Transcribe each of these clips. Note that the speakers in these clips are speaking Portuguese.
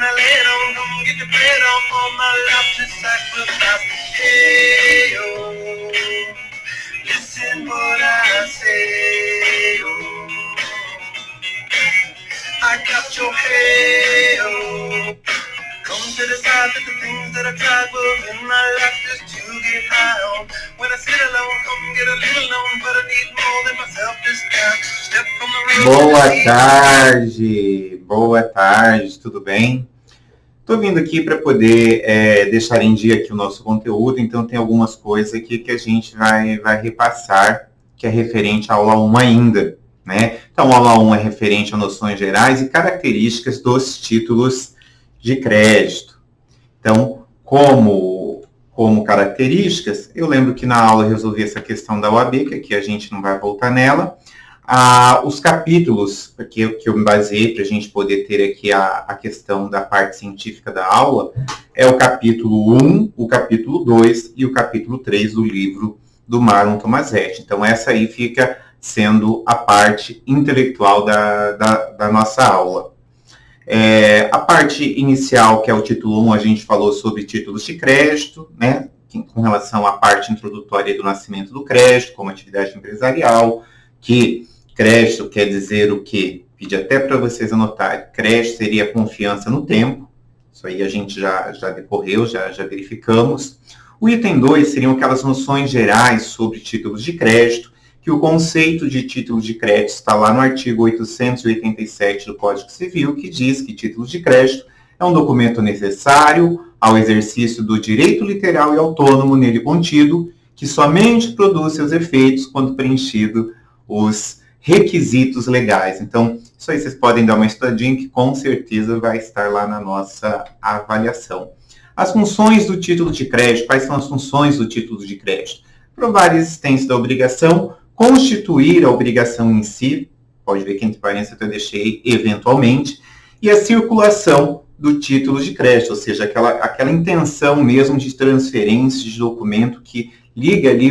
I lay it on, come get your plate on my lap to sacrifice. Hey, oh, listen what I say, oh, I got your hey, oh, come to decide that the things that I tried were in my life just to get high on. When I sit alone, come get a little known, but I need more than myself this time. Step from the road. Boa tarde, tudo bem? Estou vindo aqui para poder deixar em dia aqui o nosso conteúdo, então tem algumas coisas aqui que a gente vai repassar, que é referente à aula 1 ainda, né? Então, a aula 1 é referente a noções gerais e características dos títulos de crédito. Então, como características, eu lembro que na aula eu resolvi essa questão da OAB, que aqui a gente não vai voltar nela. Os capítulos que eu me baseei para a gente poder ter aqui a questão da parte científica da aula é o capítulo 1, o capítulo 2 e o capítulo 3 do livro do Marlon Tomasetti. Então, essa aí fica sendo a parte intelectual da nossa aula. A parte inicial, que é o título 1, a gente falou sobre títulos de crédito, né, com relação à parte introdutória do nascimento do crédito, como atividade empresarial, que crédito quer dizer o quê? Pedi até para vocês anotarem. Crédito seria confiança no tempo. Isso aí a gente já decorreu, já verificamos. O item 2 seriam aquelas noções gerais sobre títulos de crédito, que o conceito de títulos de crédito está lá no artigo 887 do Código Civil, que diz que títulos de crédito é um documento necessário ao exercício do direito literal e autônomo nele contido, que somente produz seus efeitos quando preenchido os requisitos legais. Então, isso aí vocês podem dar uma estudadinha que com certeza vai estar lá na nossa avaliação. As funções do título de crédito. Quais são as funções do título de crédito? Provar a existência da obrigação, constituir a obrigação em si, pode ver que entre parênteses eu deixei eventualmente, e a circulação do título de crédito, ou seja, aquela intenção mesmo de transferência de documento que liga ali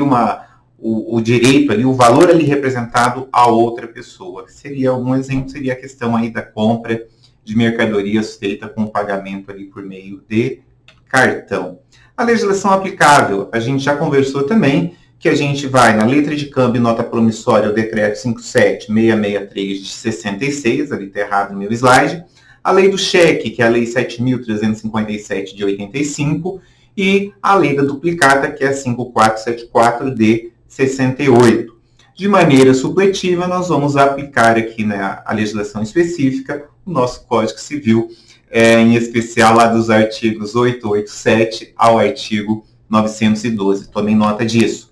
o direito ali, o valor ali representado a outra pessoa. Seria um exemplo, seria a questão aí da compra de mercadorias feita com pagamento ali por meio de cartão. A legislação aplicável, a gente já conversou também, que a gente vai na letra de câmbio e nota promissória, o decreto 57663 de 66, ali está errado no meu slide, a lei do cheque, que é a lei 7.357 de 85, e a lei da duplicata, que é a 5474 de 68. De maneira supletiva, nós vamos aplicar aqui a legislação específica, o nosso Código Civil, em especial lá dos artigos 887 ao artigo 912. Tomem nota disso.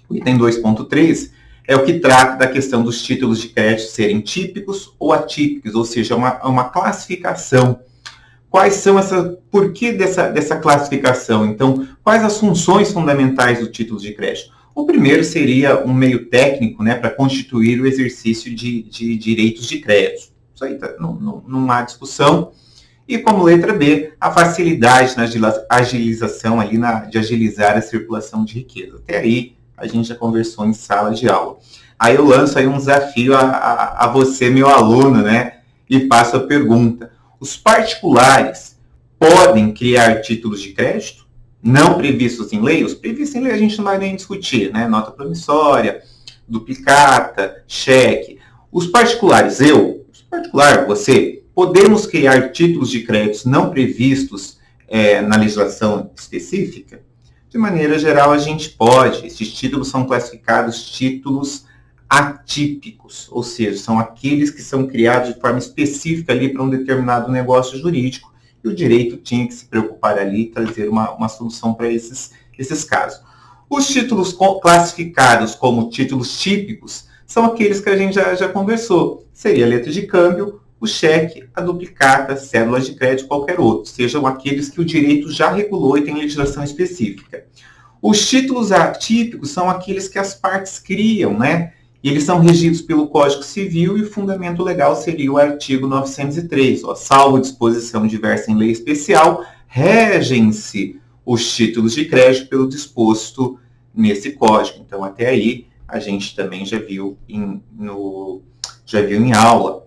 O item 2.3 é o que trata da questão dos títulos de crédito serem típicos ou atípicos, ou seja, uma classificação. Quais são por que dessa classificação? Então, quais as funções fundamentais do título de crédito? O primeiro seria um meio técnico, né, para constituir o exercício de direitos de crédito. Isso aí não há discussão. E como letra B, a facilidade na agilização ali, de agilizar a circulação de riqueza. Até aí, a gente já conversou em sala de aula. Aí eu lanço aí um desafio a você, meu aluno, né, e faço a pergunta. Os particulares podem criar títulos de crédito? Não previstos em lei? Os previstos em lei a gente não vai nem discutir, né? Nota promissória, duplicata, cheque. Os particulares, você, podemos criar títulos de créditos não previstos na legislação específica? De maneira geral, a gente pode. Esses títulos são classificados títulos atípicos, ou seja, são aqueles que são criados de forma específica ali para um determinado negócio jurídico, e o direito tinha que se preocupar ali e trazer uma solução para esses casos. Os títulos classificados como títulos típicos são aqueles que a gente já conversou. Seria a letra de câmbio, o cheque, a duplicata, cédulas de crédito, qualquer outro. Sejam aqueles que o direito já regulou e tem legislação específica. Os títulos atípicos são aqueles que as partes criam, né? E eles são regidos pelo Código Civil e o fundamento legal seria o artigo 903. Salvo disposição diversa em lei especial, regem-se os títulos de crédito pelo disposto nesse código. Então, até aí, a gente também já viu em aula.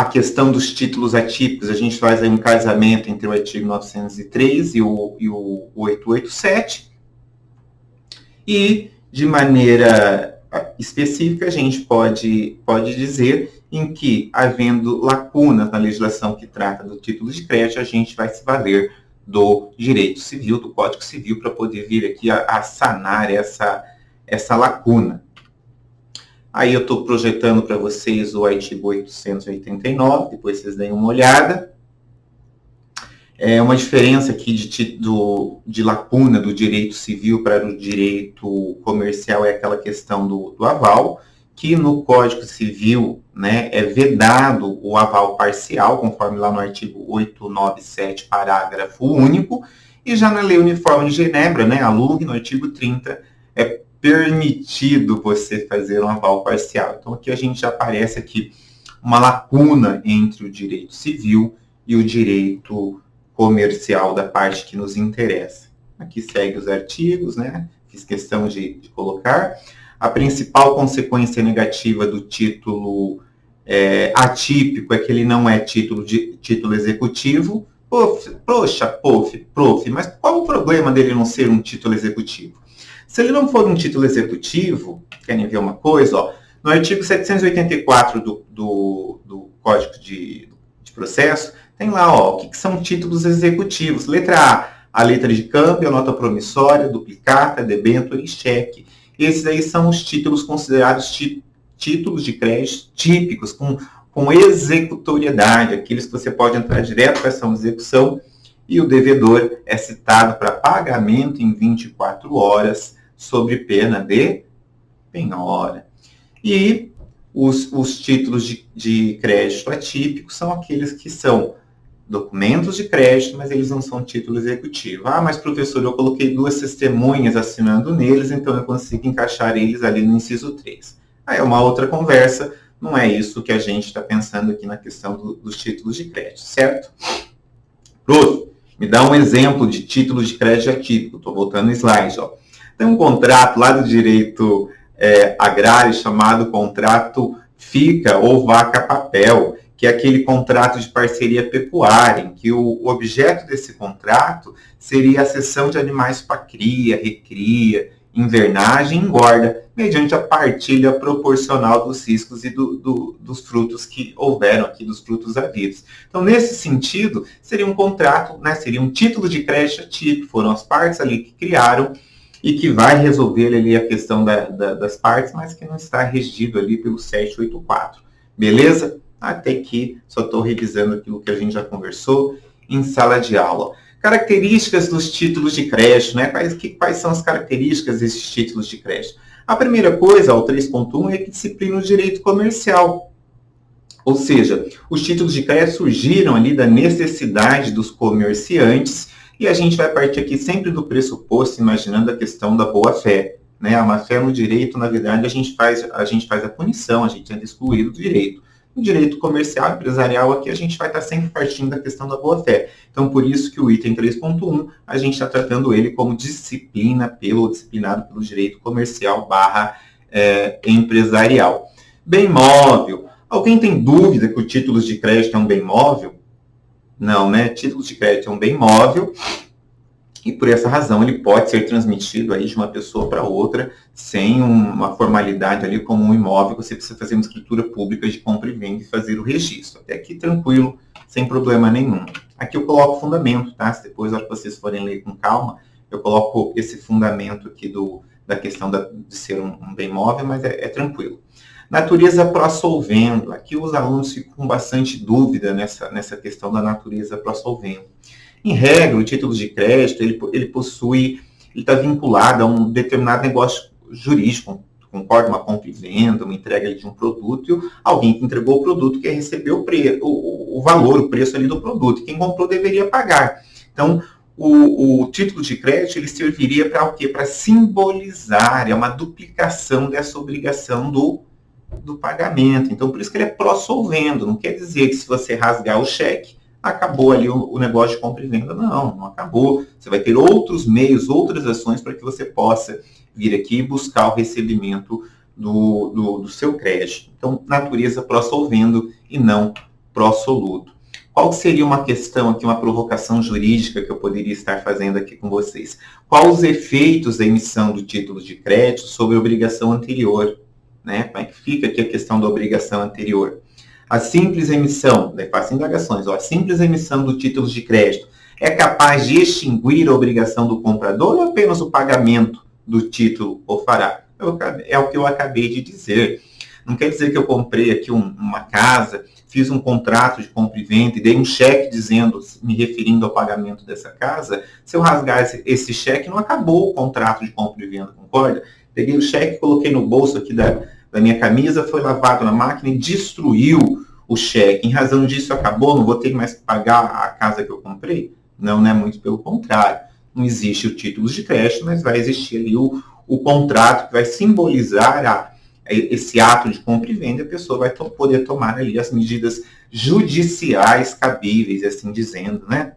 a questão dos títulos atípicos, a gente faz aí um casamento entre o artigo 903 e o 887. E, de maneira específica, a gente pode dizer em que, havendo lacunas na legislação que trata do título de crédito, a gente vai se valer do direito civil, do Código Civil, para poder vir aqui a sanar essa lacuna. Aí eu estou projetando para vocês o artigo 889, depois vocês deem uma olhada. É uma diferença aqui de lacuna do direito civil para o direito comercial é aquela questão do aval, que no Código Civil, né, é vedado o aval parcial, conforme lá no artigo 897, parágrafo único, e já na Lei Uniforme de Genebra, né, a LUG, no artigo 30, é permitido você fazer um aval parcial. Então aqui a gente já aparece aqui uma lacuna entre o direito civil e o direito comercial da parte que nos interessa. Aqui segue os artigos, né? Fiz questão de colocar. A principal consequência negativa do título atípico é que ele não é título executivo. Prof, mas qual o problema dele não ser um título executivo? Se ele não for um título executivo, querem ver uma coisa? Ó, no artigo 784 do Código de Processo, tem lá, ó, o que são títulos executivos. Letra A letra de câmbio, a nota promissória, duplicata, debênture e cheque. Esses aí são os títulos considerados títulos de crédito típicos, com executoriedade, aqueles que você pode entrar direto para ação de execução, e o devedor é citado para pagamento em 24 horas, sob pena de penhora. E os títulos de crédito atípicos são aqueles que são documentos de crédito, mas eles não são título executivo. Ah, mas professor, eu coloquei 2 testemunhas assinando neles, então eu consigo encaixar eles ali no inciso 3. Aí é uma outra conversa, não é isso que a gente está pensando aqui na questão dos títulos de crédito, certo? Prof, me dá um exemplo de título de crédito atípico. Estou voltando no slide. Ó. Tem um contrato lá do direito agrário chamado contrato FICA ou vaca-papel, que é aquele contrato de parceria pecuária, em que o objeto desse contrato seria a cessão de animais para cria, recria, invernagem e engorda, mediante a partilha proporcional dos riscos e dos frutos que houveram aqui, dos frutos havidos. Então, nesse sentido, seria um contrato, né, seria um título de crédito atípico, foram as partes ali que criaram e que vai resolver ali a questão das partes, mas que não está regido ali pelo 784. Beleza? Até aqui, só estou revisando aquilo que a gente já conversou em sala de aula. Características dos títulos de crédito, né? Quais são as características desses títulos de crédito? A primeira coisa, o 3.1, é que disciplina o direito comercial. Ou seja, os títulos de crédito surgiram ali da necessidade dos comerciantes e a gente vai partir aqui sempre do pressuposto, imaginando a questão da boa-fé. Né? A má-fé no direito, na verdade, a gente faz a punição, a gente é excluído do direito. No direito comercial, empresarial, aqui a gente vai estar sempre partindo da questão da boa-fé. Então, por isso que o item 3.1, a gente está tratando ele como disciplinado pelo direito comercial / empresarial. Bem móvel. Alguém tem dúvida que o títulos de crédito é um bem móvel? Não, né? Títulos de crédito é um bem móvel. E por essa razão ele pode ser transmitido aí de uma pessoa para outra sem uma formalidade ali como um imóvel. Você precisa fazer uma escritura pública de compra e venda e fazer o registro. Até aqui tranquilo, sem problema nenhum. Aqui eu coloco o fundamento, tá? Se depois, na hora que vocês forem ler com calma, eu coloco esse fundamento aqui da questão de ser um bem móvel, mas é tranquilo. Natureza pró-solvendo. Aqui os alunos ficam com bastante dúvida nessa questão da natureza pró-solvendo. Em regra, o título de crédito, ele está vinculado a um determinado negócio jurídico, concorda? Uma compra e venda, uma entrega de um produto, e alguém que entregou o produto quer receber o valor, o preço ali do produto. E quem comprou deveria pagar. Então, o título de crédito, ele serviria para o quê? Para simbolizar, é uma duplicação dessa obrigação do pagamento. Então, por isso que ele é pró-solvendo. Não quer dizer que se você rasgar o cheque, acabou ali o negócio de compra e venda. Não acabou. Você vai ter outros meios, outras ações para que você possa vir aqui e buscar o recebimento do seu crédito. Então, natureza pró-solvendo e não pró-soluto. Qual seria uma questão aqui, uma provocação jurídica que eu poderia estar fazendo aqui com vocês? Quais os efeitos da emissão do título de crédito sobre a obrigação anterior? Né? Como é que fica aqui a questão da obrigação anterior? A simples emissão, né, faço indagações, a simples emissão do título de crédito é capaz de extinguir a obrigação do comprador ou apenas o pagamento do título o fará? É o que eu acabei de dizer. Não quer dizer que eu comprei aqui uma casa, fiz um contrato de compra e venda e dei um cheque dizendo, me referindo ao pagamento dessa casa. Se eu rasgar esse cheque, não acabou o contrato de compra e venda, concorda? Peguei o cheque, coloquei no bolso aqui da minha camisa, foi lavado na máquina e destruiu o cheque. Em razão disso, acabou, não vou ter mais que pagar a casa que eu comprei? Não, não é muito pelo contrário. Não existe o título de crédito, mas vai existir ali o contrato que vai simbolizar esse ato de compra e venda, a pessoa vai poder tomar ali as medidas judiciais cabíveis, assim dizendo, né?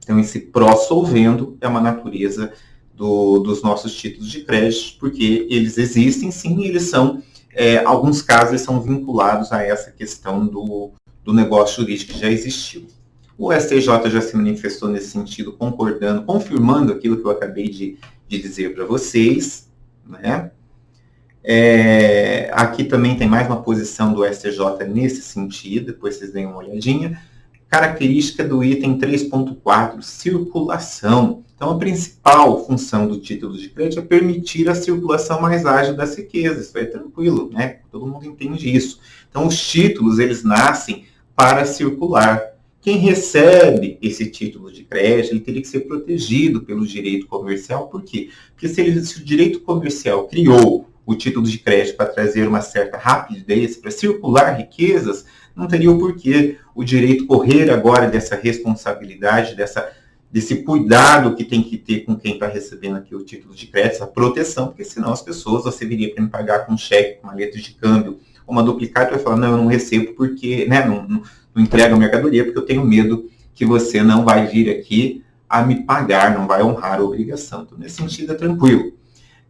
Então, esse pró-solvendo é uma natureza dos nossos títulos de crédito, porque eles existem sim, e eles são, alguns casos, eles são vinculados a essa questão do negócio jurídico que já existiu. O STJ já se manifestou nesse sentido, concordando, confirmando aquilo que eu acabei de dizer para vocês, né? Aqui também tem mais uma posição do STJ nesse sentido, depois vocês deem uma olhadinha. Característica do item 3.4, circulação. Então, a principal função do título de crédito é permitir a circulação mais ágil das riquezas. Isso é tranquilo, né? Todo mundo entende isso. Então, os títulos, eles nascem para circular. Quem recebe esse título de crédito, ele teria que ser protegido pelo direito comercial. Por quê? Porque se o direito comercial criou o título de crédito para trazer uma certa rapidez, para circular riquezas, não teria o porquê o direito correr agora dessa responsabilidade, desse cuidado que tem que ter com quem está recebendo aqui o título de crédito, essa proteção, porque senão as pessoas, você viria para me pagar com cheque, com uma letra de câmbio, uma duplicata, vai falar, não, eu não recebo porque, né, não entrega a mercadoria, porque eu tenho medo que você não vai vir aqui a me pagar, não vai honrar a obrigação. Então, nesse sentido, é tranquilo.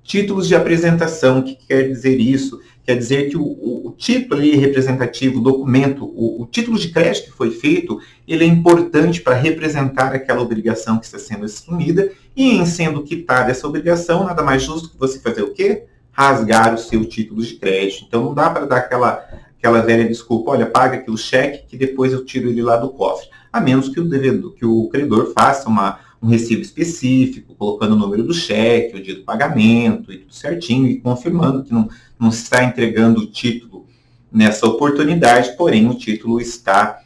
Títulos de apresentação, o que quer dizer isso? Quer dizer que o título ali representativo, o documento, o título de crédito que foi feito, ele é importante para representar aquela obrigação que está sendo assumida, e em sendo quitada essa obrigação, nada mais justo que você fazer o quê? Rasgar o seu título de crédito. Então não dá para dar aquela velha desculpa, olha, paga aqui o cheque que depois eu tiro ele lá do cofre. A menos que o credor faça um recibo específico, colocando o número do cheque, o dia do pagamento e tudo certinho, e confirmando que não se está entregando o título nessa oportunidade, porém o título está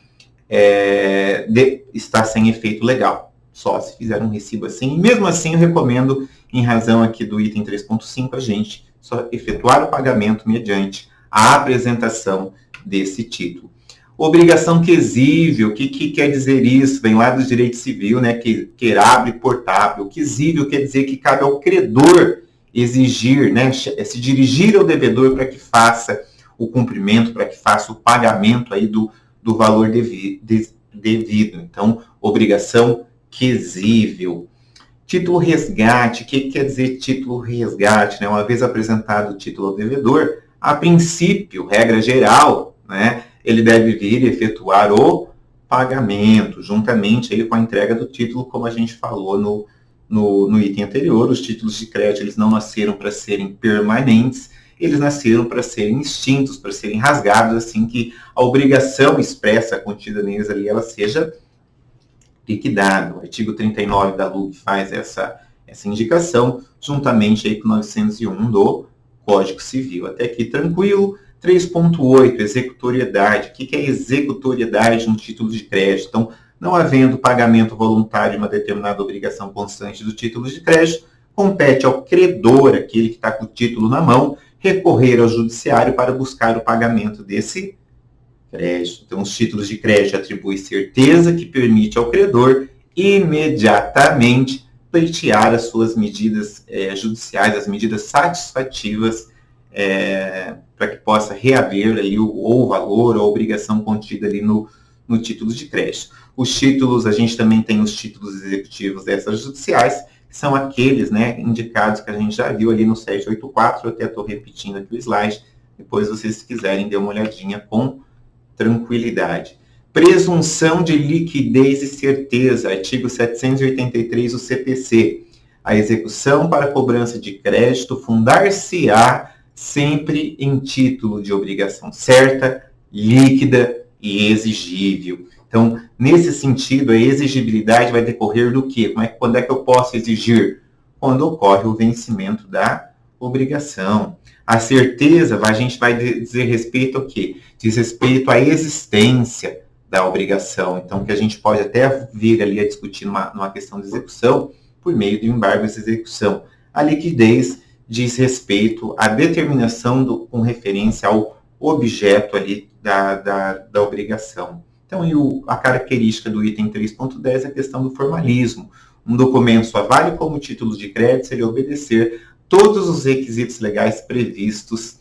sem efeito legal, só se fizer um recibo assim. E mesmo assim eu recomendo, em razão aqui do item 3.5, a gente só efetuar o pagamento mediante a apresentação desse título. Obrigação quesível, o que quer dizer isso? Vem lá do direito civil, né? Querável e portável. Quesível quer dizer que cabe ao credor exigir, né? Se dirigir ao devedor para que faça o cumprimento, para que faça o pagamento aí do valor devido. Então, obrigação quesível. Título resgate, o que quer dizer título resgate? Né? Uma vez apresentado o título ao devedor, a princípio, regra geral, né? Ele deve vir e efetuar o pagamento, juntamente aí com a entrega do título, como a gente falou no item anterior. Os títulos de crédito, eles não nasceram para serem permanentes, eles nasceram para serem extintos, para serem rasgados, assim que a obrigação expressa contida neles ali, ela seja liquidada. O artigo 39 da LUG faz essa indicação, juntamente aí com 901 do Código Civil. Até aqui tranquilo. 3.8, executoriedade. O que é executoriedade no título de crédito? Então, não havendo pagamento voluntário de uma determinada obrigação constante do título de crédito, compete ao credor, aquele que está com o título na mão, recorrer ao judiciário para buscar o pagamento desse crédito. Então, os títulos de crédito atribuem certeza que permite ao credor imediatamente pleitear as suas medidas judiciais, as medidas satisfativas, para que possa reaver aí o valor ou a obrigação contida ali no título de crédito. Os títulos, a gente também tem os títulos executivos dessas judiciais, que são aqueles, né, indicados que a gente já viu ali no 784, eu até estou repetindo aqui o slide, depois vocês, se quiserem, dê uma olhadinha com tranquilidade. Presunção de liquidez e certeza, artigo 783 do CPC. A execução para cobrança de crédito fundar-se-á sempre em título de obrigação certa, líquida e exigível. Então, nesse sentido, a exigibilidade vai decorrer do quê? Quando é que eu posso exigir? Quando ocorre o vencimento da obrigação. A certeza, a gente vai dizer respeito ao quê? Diz respeito à existência da obrigação. Então, que a gente pode até vir ali a discutir numa questão de execução por meio do embargo de execução. A liquidez diz respeito à determinação com referência ao objeto ali da obrigação. Então, a característica do item 3.10 é a questão do formalismo. Um documento só vale como título de crédito se ele obedecer todos os requisitos legais previstos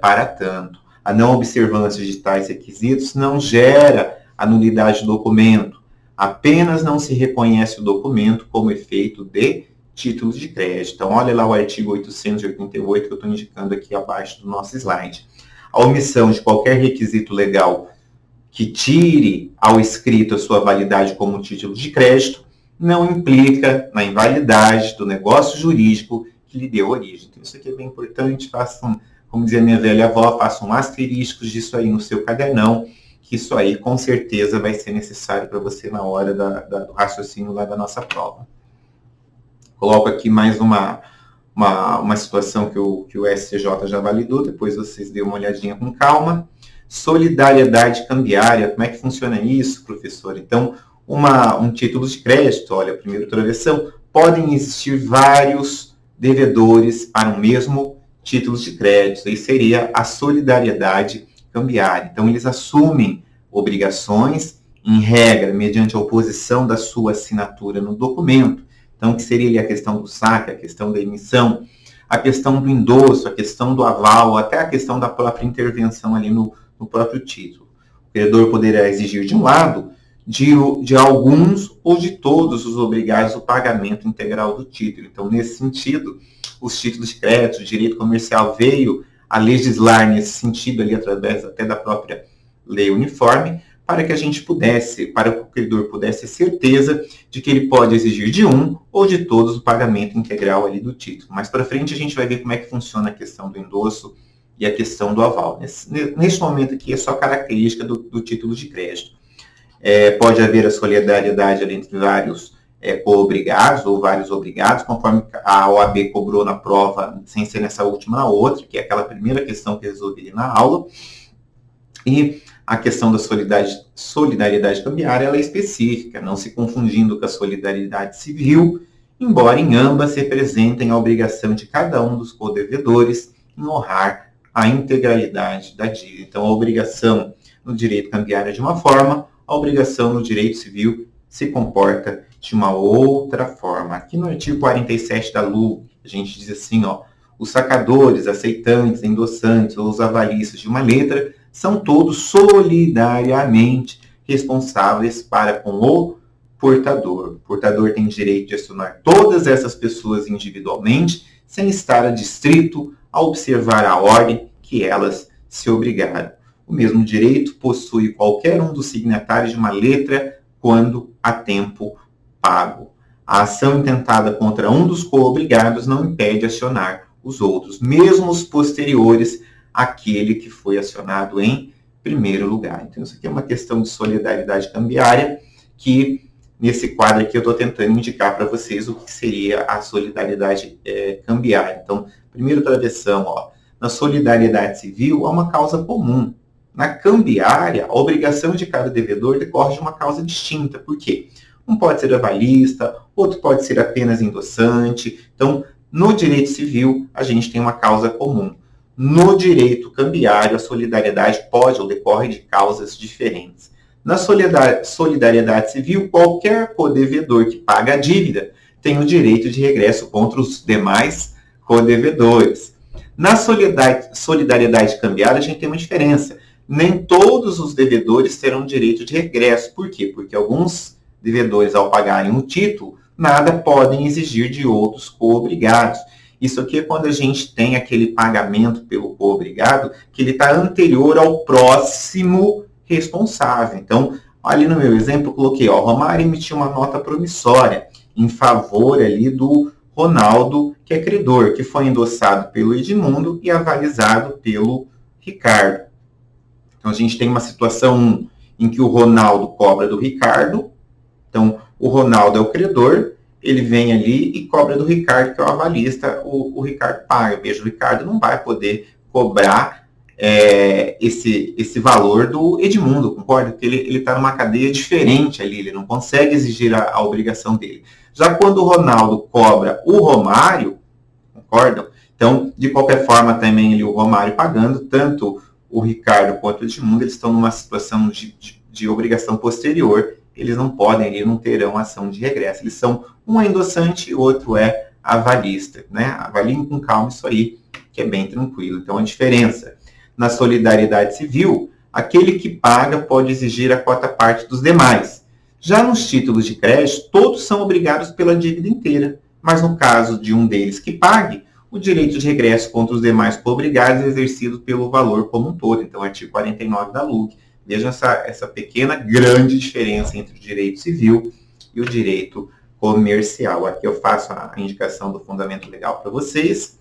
para tanto. A não observância de tais requisitos não gera a nulidade do documento. Apenas não se reconhece o documento como efeito de títulos de crédito. Então, olha lá o artigo 888 que eu estou indicando aqui abaixo do nosso slide. A omissão de qualquer requisito legal que tire ao escrito a sua validade como título de crédito não implica na invalidade do negócio jurídico que lhe deu origem. Então, isso aqui é bem importante. Façam, como dizia minha velha avó, façam um asterisco disso aí no seu cadernão, que isso aí com certeza vai ser necessário para você na hora do raciocínio lá da nossa prova. Coloco aqui mais uma situação que o STJ já validou, depois vocês dêem uma olhadinha com calma. Solidariedade cambiária, como é que funciona isso, professor? Então, um título de crédito, olha, primeiro travessão, podem existir vários devedores para um mesmo título de crédito, aí seria a solidariedade cambiária. Então, eles assumem obrigações, em regra, mediante a oposição da sua assinatura no documento. Então, que seria ali a questão do saque, a questão da emissão, a questão do endosso, a questão do aval, até a questão da própria intervenção ali no próprio título. O credor poderá exigir de um lado, de alguns ou de todos os obrigados o pagamento integral do título. Então, nesse sentido, os títulos de crédito, o direito comercial veio a legislar nesse sentido ali através até da própria lei uniforme, para que a gente pudesse, para que o credor pudesse ter certeza de que ele pode exigir de um ou de todos o pagamento integral ali do título. Mais para frente a gente vai ver como é que funciona a questão do endosso e a questão do aval. Neste momento aqui é só característica do título de crédito. Pode haver a solidariedade ali entre vários co-obrigados ou vários obrigados, conforme a OAB cobrou na prova, sem ser nessa última na outra, que é aquela primeira questão que eu resolvi na aula. E a questão da solidariedade cambiária ela é específica, não se confundindo com a solidariedade civil, embora em ambas representem a obrigação de cada um dos codevedores em honrar a integralidade da dívida. Então, a obrigação no direito cambiário é de uma forma, a obrigação no direito civil se comporta de uma outra forma. Aqui no artigo 47 da LUC, a gente diz assim, os sacadores, aceitantes, endossantes ou os avalistas de uma letra são todos solidariamente responsáveis para com o portador. O portador tem direito de acionar todas essas pessoas individualmente, sem estar adstrito a observar a ordem que elas se obrigaram. O mesmo direito possui qualquer um dos signatários de uma letra quando há tempo pago. A ação intentada contra um dos co-obrigados não impede acionar os outros, mesmo os posteriores àquele que foi acionado em primeiro lugar. Então, isso aqui é uma questão de solidariedade cambiária, que nesse quadro aqui eu estou tentando indicar para vocês o que seria a solidariedade cambiária. Então, primeiro travessão, na solidariedade civil há uma causa comum. Na cambiária, a obrigação de cada devedor decorre de uma causa distinta. Por quê? Um pode ser avalista, outro pode ser apenas endossante. Então, no direito civil, a gente tem uma causa comum. No direito cambiário, a solidariedade pode ou decorre de causas diferentes. Na solidariedade civil, qualquer codevedor que paga a dívida tem o direito de regresso contra os demais codevedores. Na solidariedade cambiária, a gente tem uma diferença. Nem todos os devedores terão direito de regresso. Por quê? Porque alguns devedores, ao pagarem um título, nada podem exigir de outros co-obrigados. Isso aqui é quando a gente tem aquele pagamento pelo obrigado, que ele está anterior ao próximo responsável. Então, ali no meu exemplo, eu coloquei, ó, Romário emitiu uma nota promissória em favor ali do Ronaldo, que é credor, que foi endossado pelo Edmundo e avalizado pelo Ricardo. Então, a gente tem uma situação em que o Ronaldo cobra do Ricardo. Então, o Ronaldo é o credor, ele vem ali e cobra do Ricardo, que é o avalista, o Ricardo paga. Veja, o Ricardo não vai poder cobrar esse valor do Edmundo, concorda? Porque ele está numa cadeia diferente ali, ele não consegue exigir a obrigação dele. Já quando o Ronaldo cobra o Romário, concordam? Então, de qualquer forma, também ele, o Romário pagando, tanto o Ricardo quanto o Edmundo, eles estão numa situação de obrigação posterior, eles não podem, eles não terão ação de regresso. Eles são, um é endossante e o outro é avalista, né? Avaliem com calma isso aí, que é bem tranquilo. Então, a diferença na solidariedade civil, aquele que paga pode exigir a quota-parte dos demais. Já nos títulos de crédito, todos são obrigados pela dívida inteira, mas no caso de um deles que pague, o direito de regresso contra os demais co-obrigados é exercido pelo valor como um todo. Então, artigo 49 da LUC. Vejam essa pequena, grande diferença entre o direito civil e o direito comercial. Aqui eu faço a indicação do fundamento legal para vocês.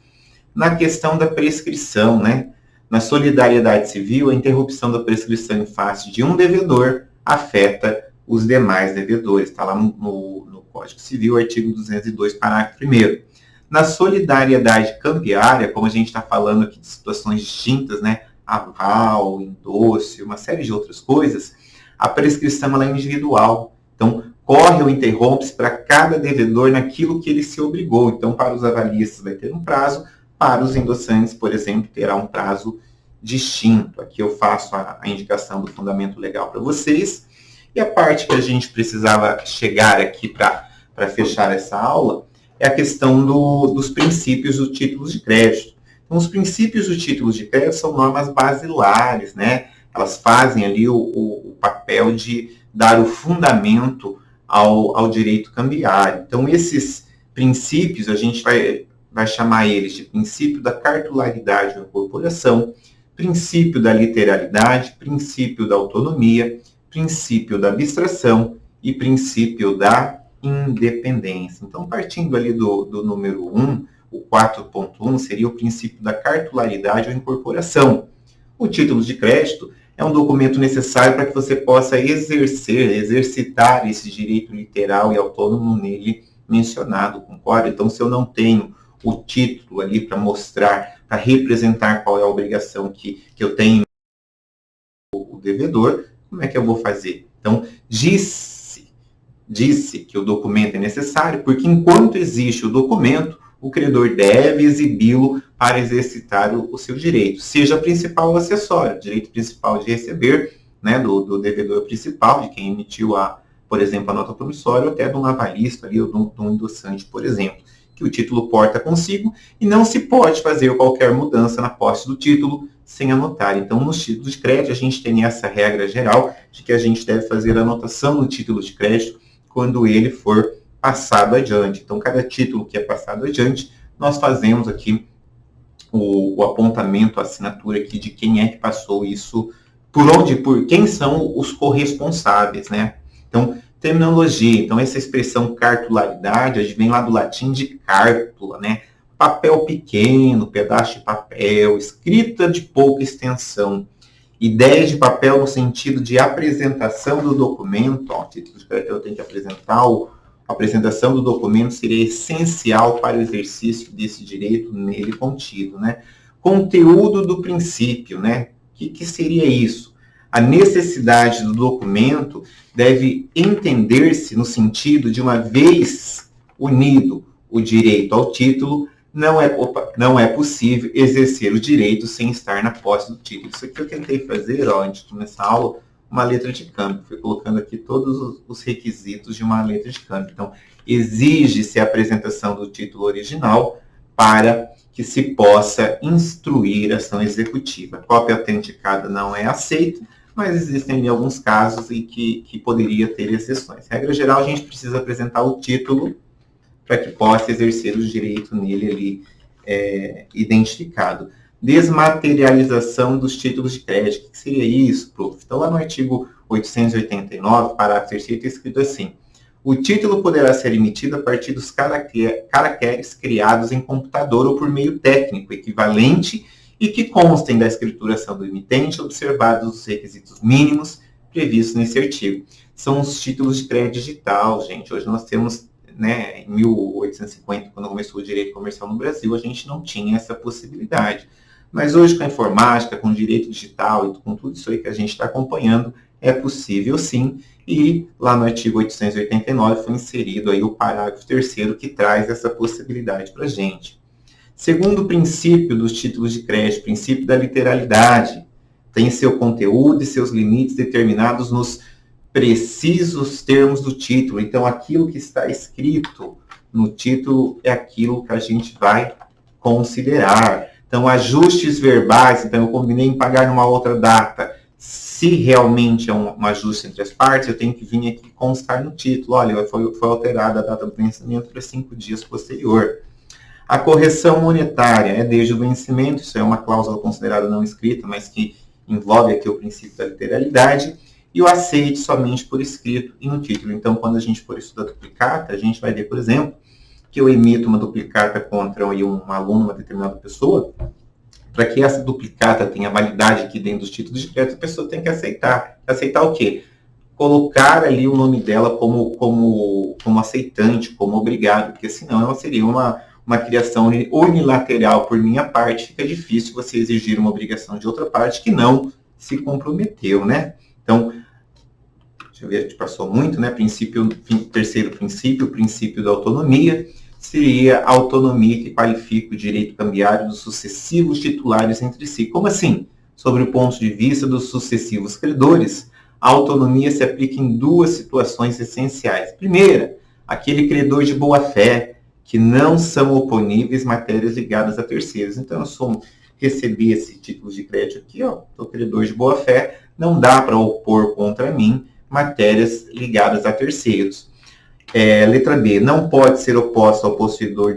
Na questão da prescrição, né? Na solidariedade civil, a interrupção da prescrição em face de um devedor afeta os demais devedores. Está lá no Código Civil, artigo 202, parágrafo 1º. Na solidariedade cambiária, como a gente está falando aqui de situações distintas, né? Aval, endosse, uma série de outras coisas, a prescrição ela é individual. Então, corre ou interrompe-se para cada devedor naquilo que ele se obrigou. Então, para os avalistas vai ter um prazo, para os endossantes, por exemplo, terá um prazo distinto. Aqui eu faço a indicação do fundamento legal para vocês. E a parte que a gente precisava chegar aqui para fechar essa aula é a questão dos princípios dos títulos de crédito. Então, os princípios dos títulos de crédito são normas basilares, né? Elas fazem ali o papel de dar o fundamento ao direito cambiário. Então, esses princípios, a gente vai chamar eles de princípio da cartularidade da incorporação, princípio da literalidade, princípio da autonomia, princípio da abstração e princípio da independência. Então, partindo ali do número 1, o 4.1 seria o princípio da cartularidade ou incorporação. O título de crédito é um documento necessário para que você possa exercitar esse direito literal e autônomo nele mencionado, concorda? Então, se eu não tenho o título ali para mostrar, para representar qual é a obrigação que eu tenho o devedor, como é que eu vou fazer? Então, disse que o documento é necessário, porque enquanto existe o documento, o credor deve exibi-lo para exercitar o seu direito, seja principal ou acessório, direito principal de receber, né, do devedor principal, de quem emitiu, por exemplo, a nota promissória, ou até de um avalista, ali, ou de um endossante, por exemplo, que o título porta consigo, e não se pode fazer qualquer mudança na posse do título sem anotar. Então, nos títulos de crédito, a gente tem essa regra geral de que a gente deve fazer a anotação no título de crédito quando ele for passado adiante. Então, cada título que é passado adiante, nós fazemos aqui o apontamento, a assinatura aqui de quem é que passou isso, por quem são os corresponsáveis, né? Então, terminologia. Então, essa expressão cartularidade vem lá do latim de cártula, né? Papel pequeno, pedaço de papel, escrita de pouca extensão. Ideia de papel no sentido de apresentação do documento. Ó, título de crédito eu tenho que apresentar. A apresentação do documento seria essencial para o exercício desse direito nele contido, né? Conteúdo do princípio, né? O que seria isso? A necessidade do documento deve entender-se no sentido de, uma vez unido o direito ao título, não é possível exercer o direito sem estar na posse do título. Isso aqui eu tentei fazer, ó, antes de começar a aula, uma letra de câmbio. Fui colocando aqui todos os requisitos de uma letra de câmbio. Então, exige-se a apresentação do título original para que se possa instruir a ação executiva. A cópia autenticada não é aceita, mas existem ali alguns casos em que poderia ter exceções. Regra geral, a gente precisa apresentar o título para que possa exercer o direito nele ali identificado. Desmaterialização dos títulos de crédito. O que seria isso, prof? Então, lá no artigo 889, parágrafo 3º, está escrito assim: o título poderá ser emitido a partir dos caracteres criados em computador ou por meio técnico equivalente e que constem da escrituração do emitente, observados os requisitos mínimos previstos nesse artigo. São os títulos de crédito digital, gente. Hoje nós temos, né, em 1850, quando começou o direito comercial no Brasil, a gente não tinha essa possibilidade. Mas hoje, com a informática, com o direito digital e com tudo isso aí que a gente está acompanhando, é possível sim. E lá no artigo 889 foi inserido aí o parágrafo 3º que traz essa possibilidade para a gente. Segundo princípio dos títulos de crédito, princípio da literalidade, tem seu conteúdo e seus limites determinados nos precisos termos do título. Então, aquilo que está escrito no título é aquilo que a gente vai considerar. Então, ajustes verbais, então eu combinei em pagar numa outra data. Se realmente é um ajuste entre as partes, eu tenho que vir aqui constar no título. Olha, foi alterada a data do vencimento para 5 dias posterior. A correção monetária é desde o vencimento, isso é uma cláusula considerada não escrita, mas que envolve aqui o princípio da literalidade, e o aceite somente por escrito e no título. Então, quando a gente for estudar duplicata, a gente vai ver, por exemplo, que eu emito uma duplicata contra um aluno, uma determinada pessoa. Para que essa duplicata tenha validade aqui dentro dos títulos de crédito, a pessoa tem que aceitar. Aceitar o quê? Colocar ali o nome dela como aceitante, como obrigado, porque senão ela seria uma criação unilateral por minha parte, fica difícil você exigir uma obrigação de outra parte que não se comprometeu, né? Então, deixa eu ver, a gente passou muito, né? Terceiro princípio, o princípio da autonomia, seria a autonomia que qualifica o direito cambiário dos sucessivos titulares entre si. Como assim? Sobre o ponto de vista dos sucessivos credores, a autonomia se aplica em 2 situações essenciais. Primeira, aquele credor de boa-fé, que não são oponíveis matérias ligadas a terceiros. Então, eu recebi esse título de crédito aqui, ó, sou credor de boa-fé, não dá para opor contra mim matérias ligadas a terceiros. Letra B, não pode ser oposta ao possuidor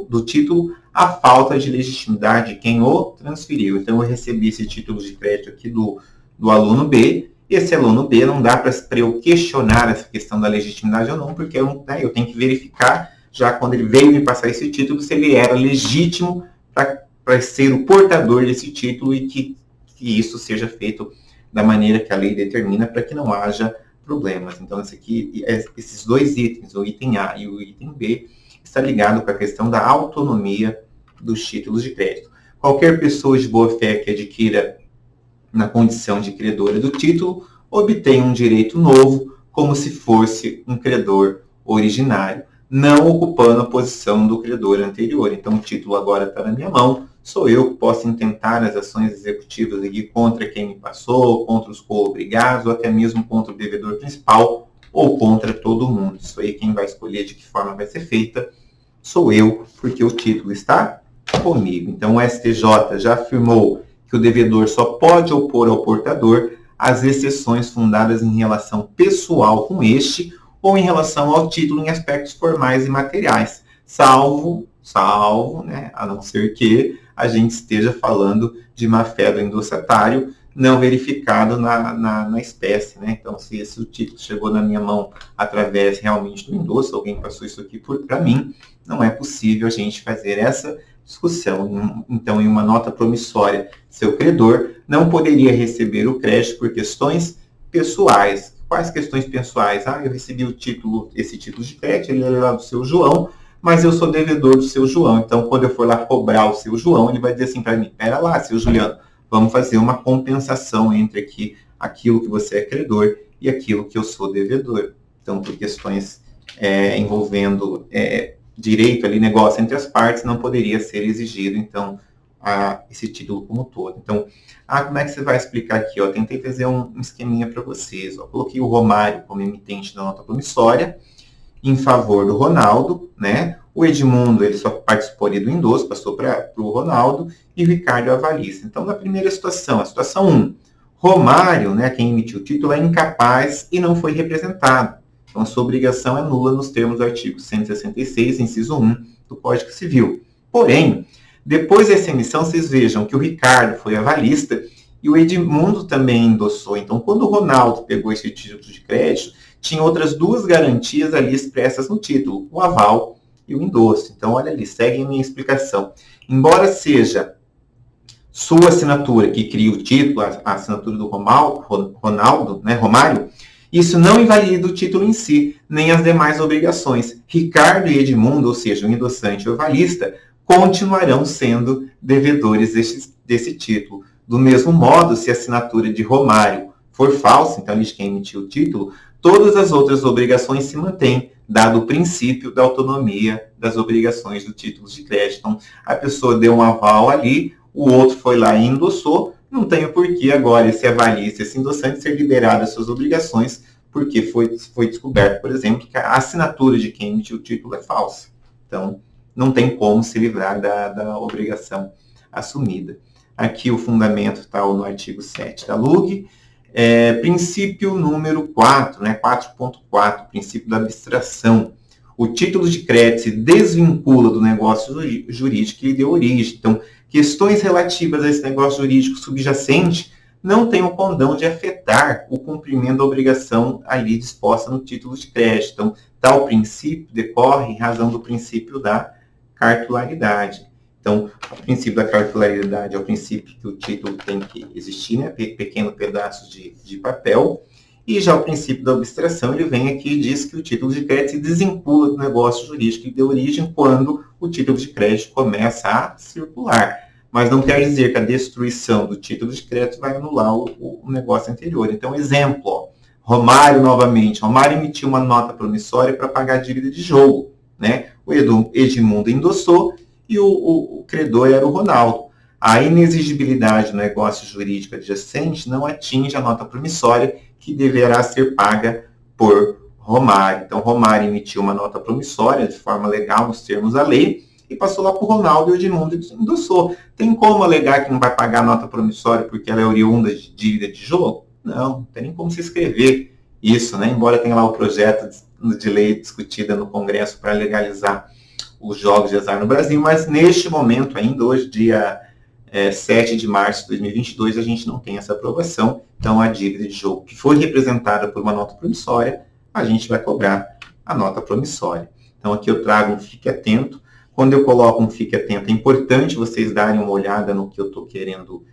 do título a falta de legitimidade de quem o transferiu. Então, eu recebi esse título de crédito aqui do aluno B, e esse aluno B não dá para eu questionar essa questão da legitimidade ou não, porque eu tenho que verificar, já quando ele veio me passar esse título, se ele era legítimo para ser o portador desse título e que isso seja feito da maneira que a lei determina para que não haja problemas. Então, esses 2 itens, o item A e o item B, está ligado com a questão da autonomia dos títulos de crédito. Qualquer pessoa de boa-fé que adquira na condição de credora do título, obtém um direito novo, como se fosse um credor originário, não ocupando a posição do credor anterior. Então, o título agora está na minha mão, sou eu que posso intentar as ações executivas aqui contra quem me passou, contra os co-obrigados, ou até mesmo contra o devedor principal, ou contra todo mundo. Isso aí, quem vai escolher de que forma vai ser feita sou eu, porque o título está comigo. Então, o STJ já afirmou que o devedor só pode opor ao portador as exceções fundadas em relação pessoal com este ou em relação ao título em aspectos formais e materiais, salvo, né, a não ser que a gente esteja falando de má-fé do endossatário não verificado na espécie, né? Então, se o título chegou na minha mão através realmente do endosso, alguém passou isso aqui para mim, não é possível a gente fazer essa discussão. Então, em uma nota promissória, seu credor não poderia receber o crédito por questões pessoais. Quais questões pessoais? Eu recebi esse título de crédito, ele é lá do seu João, mas eu sou devedor do seu João. Então, quando eu for lá cobrar o seu João, ele vai dizer assim para mim: pera lá, seu Juliano, vamos fazer uma compensação entre aquilo que você é credor e aquilo que eu sou devedor. Então, por questões envolvendo direito ali, negócio entre as partes, não poderia ser exigido, então, esse título como todo. Então, como é que você vai explicar aqui? Tentei fazer um esqueminha para vocês. Coloquei o Romário como emitente da nota promissória, em favor do Ronaldo, né? O Edmundo, ele só participou ali do endosso, passou para o Ronaldo, e o Ricardo avalista. Então, na primeira situação, a situação 1, Romário, né, quem emitiu o título, é incapaz e não foi representado. Então, a sua obrigação é nula nos termos do artigo 166, inciso 1 do Código Civil. Porém, depois dessa emissão, vocês vejam que o Ricardo foi avalista e o Edmundo também endossou. Então, quando o Ronaldo pegou esse título de crédito, tinha outras duas garantias ali expressas no título, o aval e o endosso. Então, olha ali, segue a minha explicação. Embora seja sua assinatura que cria o título, a assinatura do Ronaldo, né, Romário, isso não invalida o título em si, nem as demais obrigações. Ricardo e Edmundo, ou seja, o endossante e o avalista, continuarão sendo devedores desse título. Do mesmo modo, se a assinatura de Romário for falsa, então ele de quem emitiu o título, todas as outras obrigações se mantêm, dado o princípio da autonomia das obrigações do título de crédito. Então, a pessoa deu um aval ali, o outro foi lá e endossou, não tem o porquê agora esse avalista, esse endossante ser liberado das suas obrigações, porque foi descoberto, por exemplo, que a assinatura de quem emitiu o título é falsa. Então, não tem como se livrar da obrigação assumida. Aqui o fundamento está no artigo 7 da LUG. Princípio número 4, né, 4.4, princípio da abstração. O título de crédito se desvincula do negócio jurídico que lhe deu origem. Então, questões relativas a esse negócio jurídico subjacente não têm o condão de afetar o cumprimento da obrigação ali disposta no título de crédito. Então, tal princípio decorre em razão do princípio da cartularidade. Então, o princípio da cartularidade é o princípio que o título tem que existir, né? Pequenos pedaços de papel. E já o princípio da abstração, ele vem aqui e diz que o título de crédito se desvincula do negócio jurídico que deu origem quando o título de crédito começa a circular. Mas não quer dizer que a destruição do título de crédito vai anular o negócio anterior. Então, exemplo, ó, Romário novamente. Romário emitiu uma nota promissória para pagar a dívida de jogo, né? O Edmundo endossou e o credor era o Ronaldo. A inexigibilidade do negócio jurídico adjacente não atinge a nota promissória que deverá ser paga por Romário. Então, Romário emitiu uma nota promissória de forma legal nos termos da lei e passou lá para o Ronaldo e o Edmundo endossou. Tem como alegar que não vai pagar a nota promissória porque ela é oriunda de dívida de jogo? Não tem nem como se escrever isso, né? Embora tenha lá o projeto de lei discutida no Congresso para legalizar os jogos de azar no Brasil, mas neste momento, ainda hoje, dia 7 de março de 2022, a gente não tem essa aprovação. Então, a dívida de jogo que foi representada por uma nota promissória, a gente vai cobrar a nota promissória. Então, aqui eu trago um fique atento. Quando eu coloco um fique atento, é importante vocês darem uma olhada no que eu estou querendo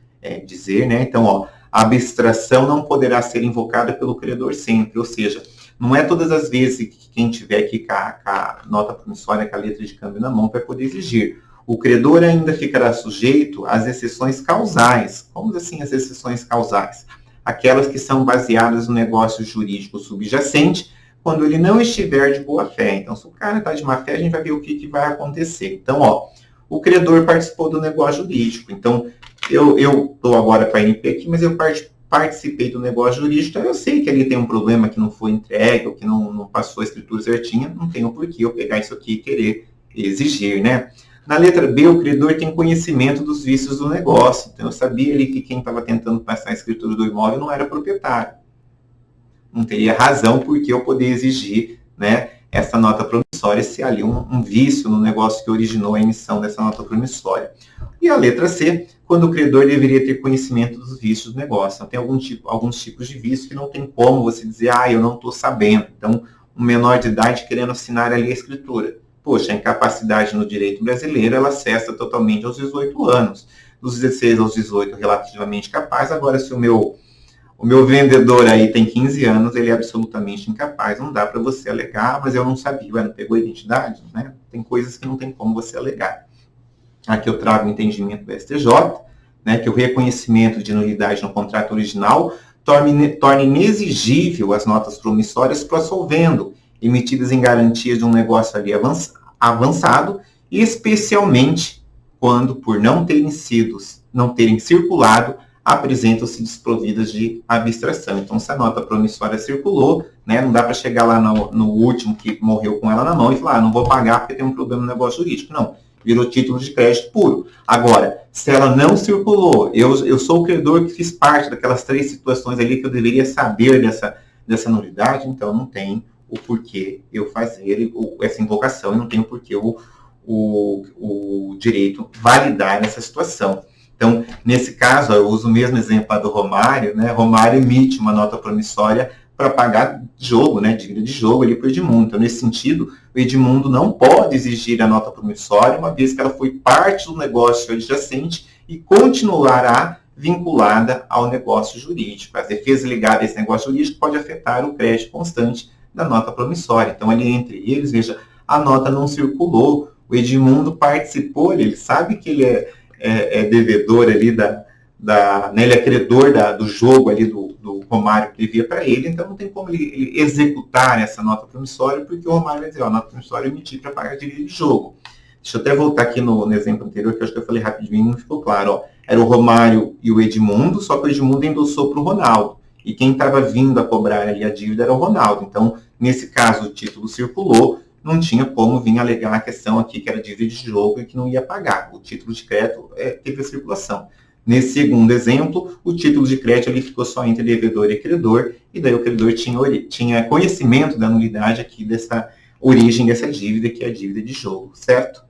dizer, né? Então, ó, a abstração não poderá ser invocada pelo credor sempre, ou seja, não é todas as vezes que quem tiver aqui com a nota promissória, com a letra de câmbio na mão, vai poder exigir. O credor ainda ficará sujeito às exceções causais. Como assim as exceções causais? Aquelas que são baseadas no negócio jurídico subjacente, quando ele não estiver de boa fé. Então, se o cara está de má fé, a gente vai ver o que vai acontecer. Então, ó, o credor participou do negócio jurídico. Então, eu estou agora com a NP aqui, mas eu participei do negócio jurídico, então eu sei que ali tem um problema que não foi entregue, ou que não passou a escritura certinha, não tem o porquê eu pegar isso aqui e querer exigir, né? Na letra B, o credor tem conhecimento dos vícios do negócio. Então, eu sabia ali que quem estava tentando passar a escritura do imóvel não era proprietário. Não teria razão por que eu poder exigir, né, essa nota promissória se ali um vício no negócio que originou a emissão dessa nota promissória. E a letra C, quando o credor deveria ter conhecimento dos vícios do negócio. Então, tem alguns tipos de vício que não tem como você dizer, eu não estou sabendo. Então, um menor de idade querendo assinar ali a escritura. Poxa, a incapacidade no direito brasileiro, ela cessa totalmente aos 18 anos. Dos 16 aos 18, relativamente capaz. Agora, se o meu vendedor aí tem 15 anos, ele é absolutamente incapaz. Não dá para você alegar, mas eu não sabia, não pegou a identidade, né? Tem coisas que não tem como você alegar. Aqui eu trago o entendimento do STJ, né, que o reconhecimento de nulidade no contrato original torna inexigível as notas promissórias pro solvendo, emitidas em garantia de um negócio ali avançado, especialmente quando, por não terem circulado, apresentam-se desprovidas de abstração. Então, se a nota promissória circulou, né, não dá para chegar lá no último que morreu com ela na mão e falar, não vou pagar porque tem um problema no negócio jurídico. Não, virou título de crédito puro. Agora, se ela não circulou, eu sou o credor que fiz parte daquelas 3 situações ali que eu deveria saber dessa nulidade, então não tem o porquê eu fazer essa invocação e não tem o porquê o direito validar essa situação. Então, nesse caso, eu uso o mesmo exemplo do Romário, né? Romário emite uma nota promissória para pagar jogo, né? Dívida de jogo ali para o Edmundo. Então, nesse sentido, o Edmundo não pode exigir a nota promissória, uma vez que ela foi parte do negócio adjacente e continuará vinculada ao negócio jurídico. As defesas ligadas a esse negócio jurídico pode afetar o crédito constante da nota promissória. Então, ali entre eles, veja, a nota não circulou, o Edmundo participou, ele sabe que ele é devedor ali né, ele é credor do jogo ali do Romário que devia para ele, então não tem como ele executar essa nota promissória, porque o Romário vai dizer, a nota promissória eu emiti para pagar a dívida de jogo. Deixa eu até voltar aqui no exemplo anterior, que eu acho que eu falei rapidinho e não ficou claro. Ó. Era o Romário e o Edmundo, só que o Edmundo endossou para o Ronaldo. E quem estava vindo a cobrar ali a dívida era o Ronaldo. Então, nesse caso, o título circulou, não tinha como vir alegar a questão aqui que era dívida de jogo e que não ia pagar. O título de crédito teve a circulação. Nesse segundo exemplo, o título de crédito ali ficou só entre devedor e credor, e daí o credor tinha conhecimento da nulidade aqui dessa origem dessa dívida, que é a dívida de jogo, certo?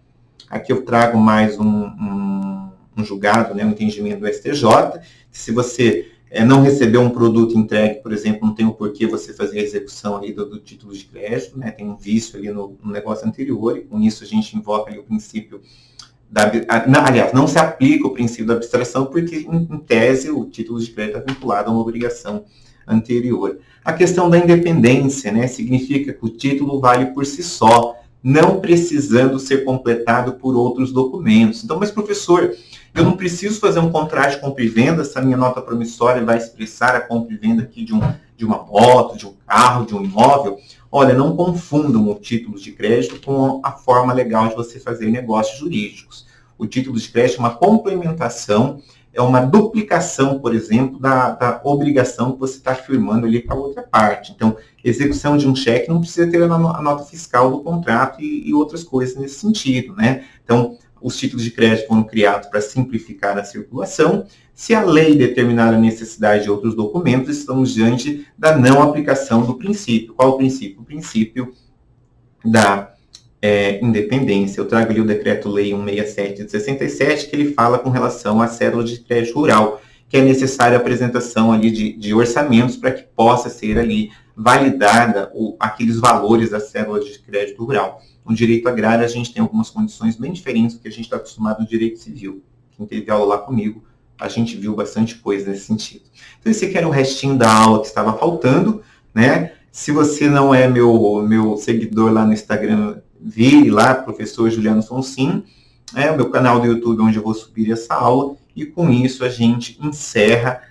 Aqui eu trago mais um julgado, né, um entendimento do STJ. Se você não recebeu um produto entregue, por exemplo, não tem o porquê você fazer a execução ali do título de crédito, né, tem um vício ali no negócio anterior, e com isso a gente invoca ali o princípio aliás, não se aplica o princípio da abstração, porque, em tese, o título de crédito está vinculado a uma obrigação anterior. A questão da independência, né, significa que o título vale por si só, não precisando ser completado por outros documentos. Então, mas professor, eu não preciso fazer um contrato de compra e venda, essa minha nota promissória vai expressar a compra e venda aqui de uma moto, de um carro, de um imóvel. Olha, não confundam o título de crédito com a forma legal de você fazer negócios jurídicos. O título de crédito é uma complementação, é uma duplicação, por exemplo, da obrigação que você está firmando ali com a outra parte. Então, execução de um cheque não precisa ter a nota fiscal do contrato e outras coisas nesse sentido, né? Então, os títulos de crédito foram criados para simplificar a circulação. Se a lei determinar a necessidade de outros documentos, estamos diante da não aplicação do princípio. Qual o princípio? O princípio da independência. Eu trago ali o Decreto-Lei 167 de 67, que ele fala com relação à cédula de crédito rural, que é necessária a apresentação ali de orçamentos para que possa ser ali validada aqueles valores da cédula de crédito rural. No direito agrário, a gente tem algumas condições bem diferentes do que a gente está acostumado no direito civil. Quem teve aula lá comigo, a gente viu bastante coisa nesse sentido. Então, esse aqui era o restinho da aula que estava faltando, né? Se você não é meu seguidor lá no Instagram, vire lá, professor Juliano Sonsim, o meu canal do YouTube, onde eu vou subir essa aula, e com isso a gente encerra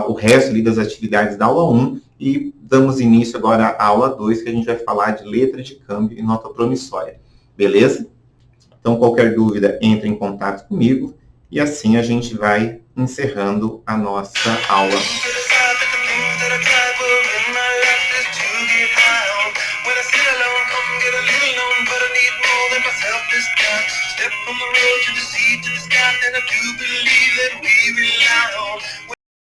o resto ali das atividades da aula 1 e damos início agora à aula 2, que a gente vai falar de letra de câmbio e nota promissória. Beleza? Então, qualquer dúvida, entre em contato comigo e assim a gente vai encerrando a nossa aula. Step from the road to the sea to the sky, and I do believe that we rely on.